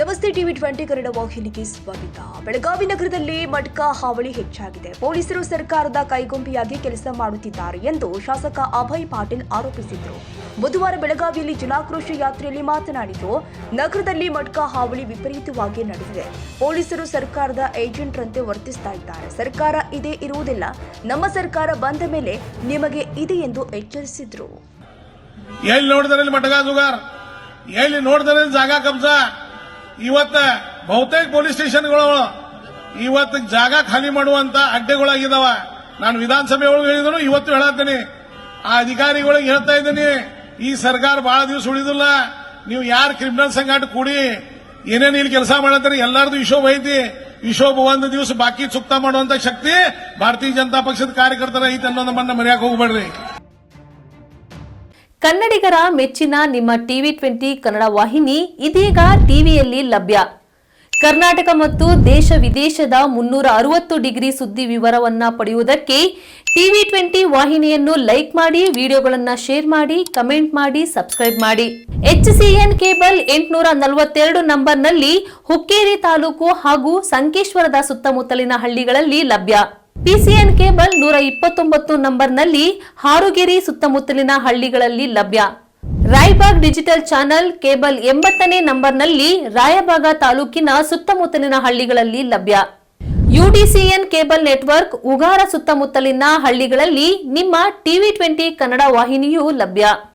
ನಮಸ್ತೆ ಟಿವಿ 20 ಕನ್ನಡ ವಾಹಿನಿಗೆ ಸ್ವಾಗತ. ಬೆಳಗಾವಿ ನಗರದಲ್ಲಿ ಮಟ್ಕಾ ಹಾವಳಿ ಹೆಚ್ಚಾಗಿದೆ. ಪೊಲೀಸರು ಸರ್ಕಾರದ ಕೈಗೊಂಬೆಯಾಗಿ ಕೆಲಸ ಮಾಡುತ್ತಿದ್ದಾರೆ ಎಂದು ಶಾಸಕ ಅಭಯ್ ಪಾಟೀಲ್ ಆರೋಪಿಸಿದರು. ಬುಧವಾರ ಬೆಳಗಾವಿಯಲ್ಲಿ ಜನಾಕ್ರೋಶ ಯಾತ್ರೆಯಲ್ಲಿ ಮಾತನಾಡಿದರು. ನಗರದಲ್ಲಿ ಮಟ್ಕಾ ಹಾವಳಿ ವಿಪರೀತವಾಗಿ ನಡೆದಿದೆ. ಪೊಲೀಸರು ಸರ್ಕಾರದ ಏಜೆಂಟ್ರಂತೆ ವರ್ತಿಸ್ತಾ ಇದ್ದಾರೆ. ಸರ್ಕಾರ ಇದೇ ಇರುವುದಿಲ್ಲ. ನಮ್ಮ ಸರ್ಕಾರ ಬಂದ ಮೇಲೆ ನಿಮಗೆ ಇದೆ ಎಂದು ಎಚ್ಚರಿಸಿದರು. ಎಲ್ಲಿ ನೋಡಿದ್ರೆ ಮಟ್ಕಾ ಜುಗಾರ್, ಎಲ್ಲಿ ನೋಡಿದ್ರೆ ಜಾಗ ಕಬ್ಜಾ. ಇವತ್ತ ಬಹುತೇಕ ಪೊಲೀಸ್ ಸ್ಟೇಷನ್ಗಳು ಇವತ್ತು ಜಾಗ ಖಾಲಿ ಮಾಡುವಂತ ಅಡ್ಡೆಗಳಾಗಿದ್ದಾವ. ನಾನು ವಿಧಾನಸಭೆ ಒಳಗೆ ಹೇಳಿದ್ರು, ಇವತ್ತು ಹೇಳತ್ತೀನಿ, ಆ ಅಧಿಕಾರಿಗಳಿಗೆ ಹೇಳ್ತಾ ಇದ್ದೀನಿ, ಈ ಸರ್ಕಾರ ಬಹಳ ದಿವಸ ಉಳಿದಿಲ್ಲ. ನೀವು ಯಾರು ಕ್ರಿಮಿನಲ್ ಸಂಘಟ ಕೂಡಿ ಏನೇನು ಇಲ್ಲಿ ಕೆಲಸ ಮಾಡತ್ತೀರಿ, ಎಲ್ಲಾರ್ದು ವಿಶೋಭ ಐತಿ. ವಿಶೋಭ ಒಂದು ದಿವಸ ಬಾಕಿ ಚುಕ್ತಾ ಮಾಡುವಂತ ಶಕ್ತಿ ಭಾರತೀಯ ಜನತಾ ಪಕ್ಷದ ಕಾರ್ಯಕರ್ತರ ಐತಿ ಅನ್ನೋದನ್ನ ಮರೆಯಕ್ಕೆ ಹೋಗ್ಬೇಡ್ರಿ. ಕನ್ನಡಿಗರ ಮೆಚ್ಚಿನ ನಿಮ್ಮ ಟಿವಿ 20 ಕನ್ನಡ ವಾಹಿನಿ ಇದೀಗ ಟಿವಿಯಲ್ಲಿ ಲಭ್ಯ. ಕರ್ನಾಟಕ ಮತ್ತು ದೇಶ ವಿದೇಶದ 360 ಡಿಗ್ರಿ ಸುದ್ದಿ ವಿವರವನ್ನ ಪಡೆಯುವುದಕ್ಕೆ ಟಿವಿ 20 ವಾಹಿನಿಯನ್ನು ಲೈಕ್ ಮಾಡಿ, ವಿಡಿಯೋಗಳನ್ನು ಶೇರ್ ಮಾಡಿ, ಕಮೆಂಟ್ ಮಾಡಿ, ಸಬ್ಸ್ಕ್ರೈಬ್ ಮಾಡಿ. HCN ಕೇಬಲ್ 842 ನಂಬರ್ನಲ್ಲಿ ಹುಕ್ಕೇರಿ ತಾಲೂಕು ಹಾಗೂ ಸಂಕೇಶ್ವರದ ಸುತ್ತಮುತ್ತಲಿನ ಹಳ್ಳಿಗಳಲ್ಲಿ ಲಭ್ಯ. PCN ಕೇಬಲ್ 129 ನಂಬರ್ನಲ್ಲಿ ಹಾರುಗೆರೆ ಸುತ್ತಮುತ್ತಲಿನ ಹಳ್ಳಿಗಳಲ್ಲಿ ಲಭ್ಯ. ರಾಯಬಾಗ್ ಡಿಜಿಟಲ್ ಚಾನೆಲ್ ಕೇಬಲ್ 80ನೇ ನಂಬರ್ನಲ್ಲಿ ರಾಯಬಾಗ ತಾಲೂಕಿನ ಸುತ್ತಮುತ್ತಲಿನ ಹಳ್ಳಿಗಳಲ್ಲಿ ಲಭ್ಯ. UDCN ಕೇಬಲ್ ನೆಟ್ವರ್ಕ್ ಉಗಾರ ಸುತ್ತಮುತ್ತಲಿನ ಹಳ್ಳಿಗಳಲ್ಲಿ ನಿಮ್ಮ ಟಿವಿ 20 ಕನ್ನಡ ವಾಹಿನಿಯೂ ಲಭ್ಯ.